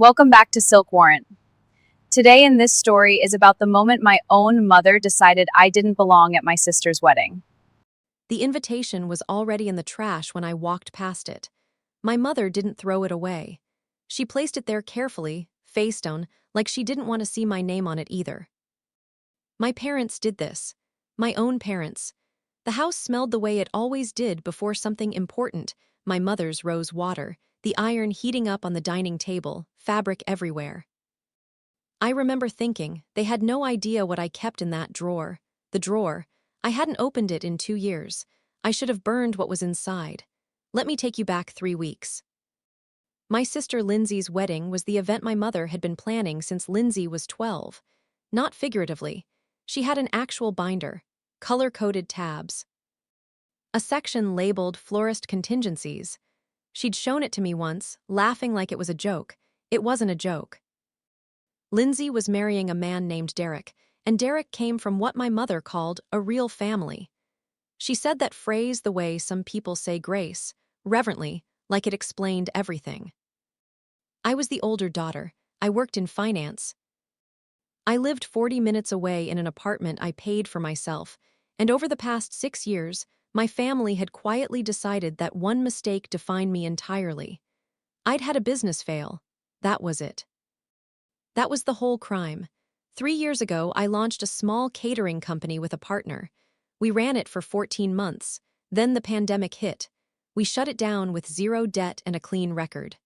Welcome back to Silk Warrant. Today in this story is about the moment my own mother decided I didn't belong at my sister's wedding. The invitation was already in the trash when I walked past it. My mother didn't throw it away. She placed it there carefully, face down, like she didn't want to see my name on it either. My parents did this. My own parents. The house smelled the way it always did before something important: my mother's rose water, the iron heating up on the dining table, fabric everywhere. I remember thinking, they had no idea what I kept in that drawer. The drawer. I hadn't opened it in 2 years. I should have burned what was inside. Let me take you back 3 weeks. My sister Lindsay's wedding was the event my mother had been planning since Lindsay was 12. Not figuratively. She had an actual binder, color-coded tabs, a section labeled Florist Contingencies. She'd shown it to me once, laughing like it was a joke. It wasn't a joke. Lindsay was marrying a man named Derek, and Derek came from what my mother called a real family. She said that phrase the way some people say grace, reverently, like it explained everything. I was the older daughter. I worked in finance. I lived 40 minutes away in an apartment I paid for myself, and over the past 6 years, my family had quietly decided that one mistake defined me entirely. I'd had a business fail. That was it. That was the whole crime. 3 years ago, I launched a small catering company with a partner. We ran it for 14 months. Then the pandemic hit. We shut it down with zero debt and a clean record.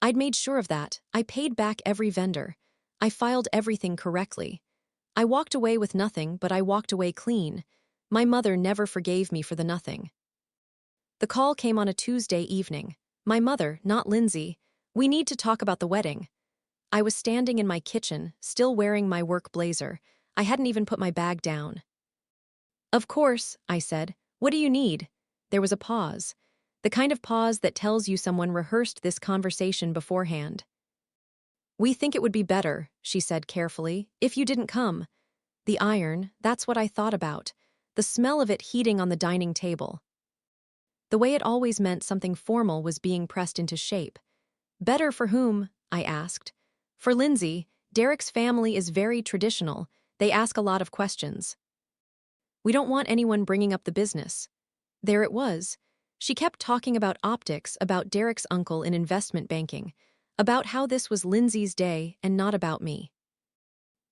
I'd made sure of that. I paid back every vendor. I filed everything correctly. I walked away with nothing, but I walked away clean. My mother never forgave me for the nothing. The call came on a Tuesday evening. My mother, not Lindsay. We need to talk about the wedding. I was standing in my kitchen, still wearing my work blazer. I hadn't even put my bag down. Of course, I said. What do you need? There was a pause. The kind of pause that tells you someone rehearsed this conversation beforehand. We think it would be better, she said carefully, if you didn't come. The iron, that's what I thought about. The smell of it heating on the dining table. The way it always meant something formal was being pressed into shape. Better for whom? I asked. For Lindsay. Derek's family is very traditional. They ask a lot of questions. We don't want anyone bringing up the business. There it was. She kept talking about optics, about Derek's uncle in investment banking, about how this was Lindsay's day and not about me.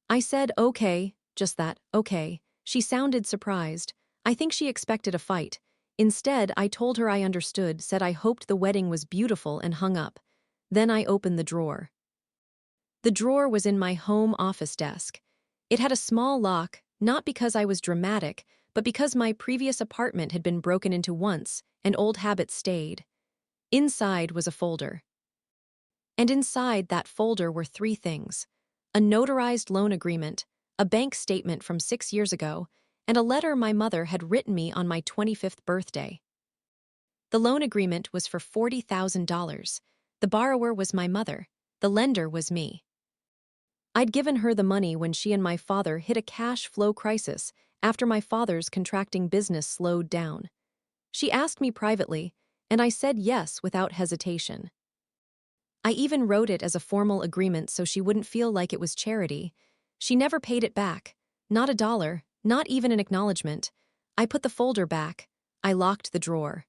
I said, okay, just that, okay. She sounded surprised. I think she expected a fight. Instead, I told her I understood, said I hoped the wedding was beautiful, and hung up. Then I opened the drawer. The drawer was in my home office desk. It had a small lock, not because I was dramatic, but because my previous apartment had been broken into once, and old habits stayed. Inside was a folder. And inside that folder were 3 things: a notarized loan agreement, a bank statement from 6 years ago, and a letter my mother had written me on my 25th birthday. The loan agreement was for $40,000. The borrower was my mother. The lender was me. I'd given her the money when she and my father hit a cash flow crisis after my father's contracting business slowed down. She asked me privately, and I said yes without hesitation. I even wrote it as a formal agreement so she wouldn't feel like it was charity. She never paid it back. Not a dollar, not even an acknowledgement. I put the folder back. I locked the drawer.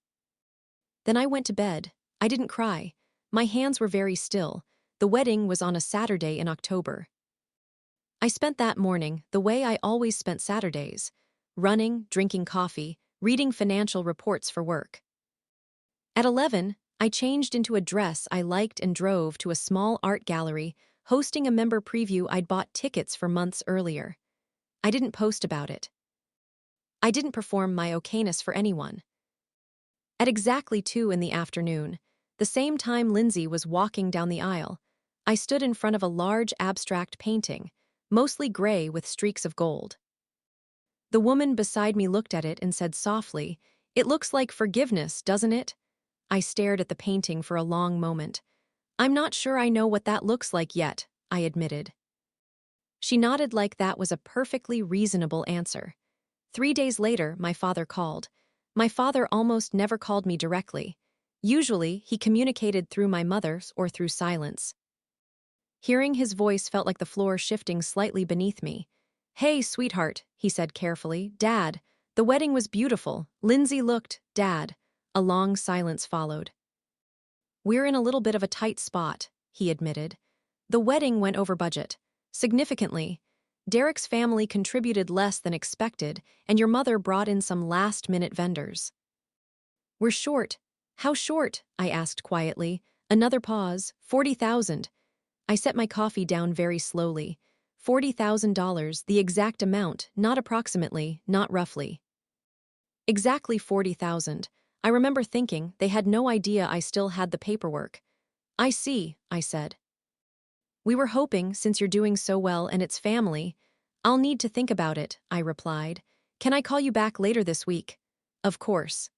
Then I went to bed. I didn't cry. My hands were very still. The wedding was on a Saturday in October. I spent that morning the way I always spent Saturdays: running, drinking coffee, reading financial reports for work. At 11, I changed into a dress I liked and drove to a small art gallery, hosting a member preview I'd bought tickets for months earlier. I didn't post about it. I didn't perform my okayness for anyone. At exactly 2 in the afternoon, the same time Lindsay was walking down the aisle, I stood in front of a large abstract painting, mostly gray with streaks of gold. The woman beside me looked at it and said softly, "It looks like forgiveness, doesn't it?" I stared at the painting for a long moment. "I'm not sure I know what that looks like yet," I admitted. She nodded like that was a perfectly reasonable answer. 3 days later, my father called. My father almost never called me directly. Usually, he communicated through my mother's or through silence. Hearing his voice felt like the floor shifting slightly beneath me. "Hey, sweetheart," he said carefully. "Dad, the wedding was beautiful." Lindsay looked, "Dad." A long silence followed. "We're in a little bit of a tight spot," he admitted. "The wedding went over budget. Significantly. Derek's family contributed less than expected, and your mother brought in some last-minute vendors. We're short." "How short?" I asked quietly. Another pause. 40,000. I set my coffee down very slowly. $40,000, the exact amount, not approximately, not roughly. Exactly 40,000. I remember thinking they had no idea I still had the paperwork. "I see," I said. "We were hoping, since you're doing so well and it's family." "I'll need to think about it," I replied. "Can I call you back later this week?" "Of course."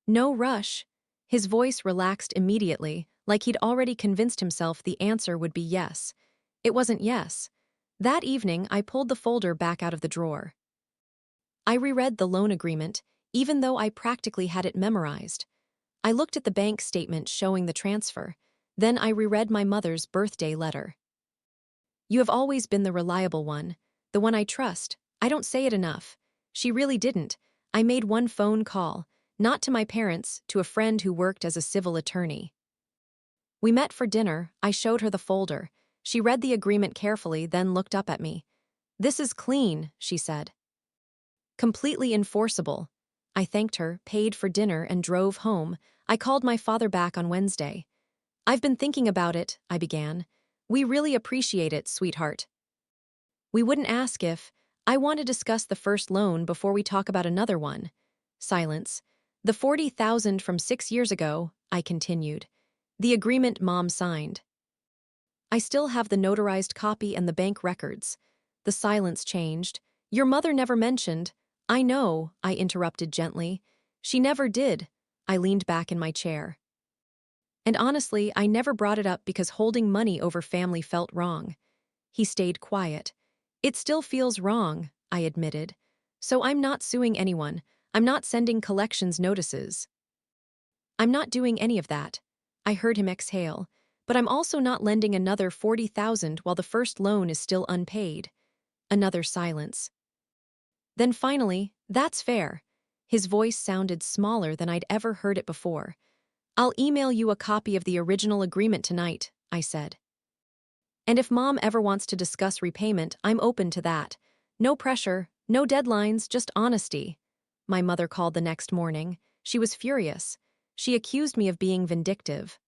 "No rush." His voice relaxed immediately, like he'd already convinced himself the answer would be yes. It wasn't yes. That evening, I pulled the folder back out of the drawer. I reread the loan agreement, even though I practically had it memorized. I looked at the bank statement showing the transfer. Then I reread my mother's birthday letter. "You have always been the reliable one, the one I trust." I don't say it enough. She really didn't. I made one phone call, not to my parents, to a friend who worked as a civil attorney. We met for dinner. I showed her the folder. She read the agreement carefully, then looked up at me. "This is clean," she said. "Completely enforceable." I thanked her, paid for dinner, and drove home. I called my father back on Wednesday. "I've been thinking about it," I began. "We really appreciate it, sweetheart. We wouldn't ask if I want to discuss the first loan before we talk about another one." Silence. "The 40,000 from 6 years ago," I continued. "The agreement Mom signed. I still have the notarized copy and the bank records." The silence changed. "Your mother never mentioned—" "I know," I interrupted gently. "She never did." I leaned back in my chair. "And honestly, I never brought it up because holding money over family felt wrong." He stayed quiet. "It still feels wrong," I admitted. "So I'm not suing anyone. I'm not sending collections notices. I'm not doing any of that." I heard him exhale. "But I'm also not lending another 40,000 while the first loan is still unpaid." Another silence. Then finally, "That's fair." His voice sounded smaller than I'd ever heard it before. "I'll email you a copy of the original agreement tonight," I said. "And if Mom ever wants to discuss repayment, I'm open to that. No pressure, no deadlines, just honesty." My mother called the next morning. She was furious. She accused me of being vindictive,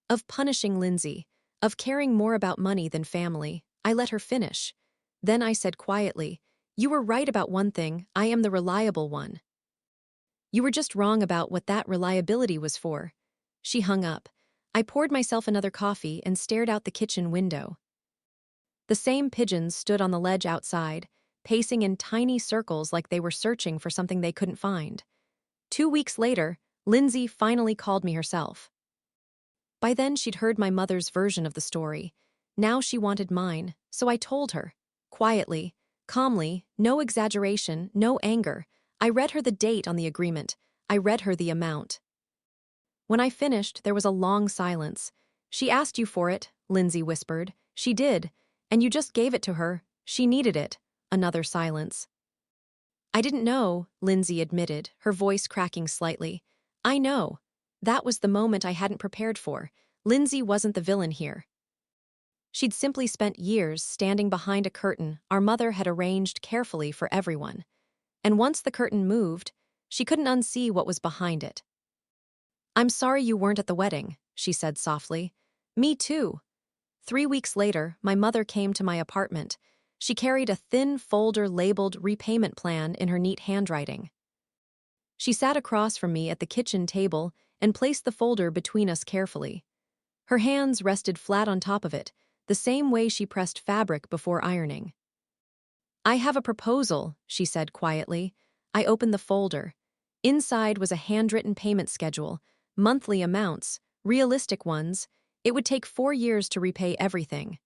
of punishing Lindsay, of caring more about money than family. I let her finish. Then I said quietly, "You were right about one thing. I am the reliable one. You were just wrong about what that reliability was for." She hung up. I poured myself another coffee and stared out the kitchen window. The same pigeons stood on the ledge outside, pacing in tiny circles like they were searching for something they couldn't find. 2 weeks later, Lindsay finally called me herself. By then, she'd heard my mother's version of the story. Now she wanted mine, so I told her. Quietly, calmly, no exaggeration, no anger. I read her the date on the agreement. I read her the amount. When I finished, there was a long silence. "She asked you for it," Lindsay whispered. "She did. And you just gave it to her. She needed it." Another silence. "I didn't know," Lindsay admitted, her voice cracking slightly. "I know." That was the moment I hadn't prepared for. Lindsay wasn't the villain here. She'd simply spent years standing behind a curtain our mother had arranged carefully for everyone. And once the curtain moved, she couldn't unsee what was behind it. "I'm sorry you weren't at the wedding," she said softly. "Me too." 3 weeks later, my mother came to my apartment. She carried a thin folder labeled repayment plan in her neat handwriting. She sat across from me at the kitchen table and placed the folder between us carefully. Her hands rested flat on top of it, the same way she pressed fabric before ironing. "I have a proposal," she said quietly. I opened the folder. Inside was a handwritten payment schedule, monthly amounts, realistic ones. It would take 4 years to repay everything.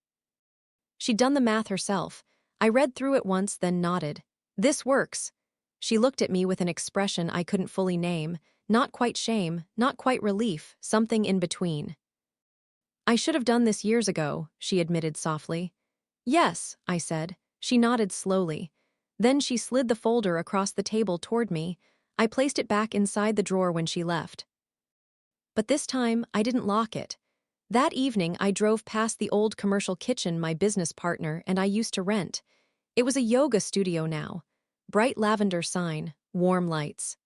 She'd done the math herself. I read through it once, then nodded. "This works." She looked at me with an expression I couldn't fully name, not quite shame, not quite relief, something in between. I should have done this years ago, she admitted softly. Yes, I said. She nodded slowly. Then she slid the folder across the table toward me. I placed it back inside the drawer when she left. But this time, I didn't lock it. That evening, I drove past the old commercial kitchen my business partner and I used to rent. It was a yoga studio now. Bright lavender sign, warm lights.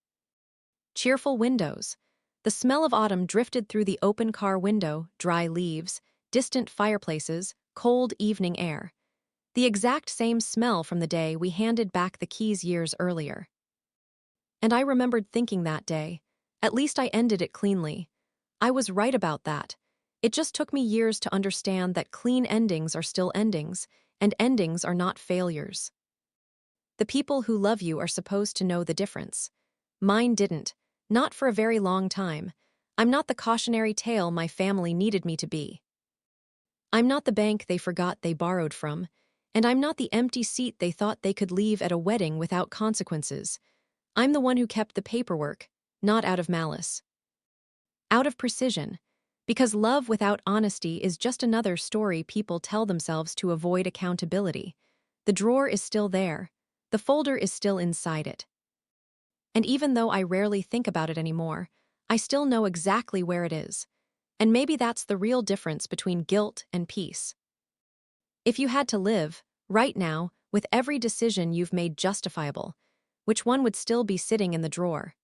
Cheerful windows. The smell of autumn drifted through the open car window, dry leaves, distant fireplaces, cold evening air. The exact same smell from the day we handed back the keys years earlier. And I remembered thinking that day, at least I ended it cleanly. I was right about that. It just took me years to understand that clean endings are still endings, and endings are not failures. The people who love you are supposed to know the difference. Mine didn't, not for a very long time. I'm not the cautionary tale my family needed me to be. I'm not the bank they forgot they borrowed from, and I'm not the empty seat they thought they could leave at a wedding without consequences. I'm the one who kept the paperwork, not out of malice. Out of precision, because love without honesty is just another story people tell themselves to avoid accountability. The drawer is still there. The folder is still inside it. And even though I rarely think about it anymore, I still know exactly where it is. And maybe that's the real difference between guilt and peace. If you had to live, right now, with every decision you've made justifiable, which one would still be sitting in the drawer?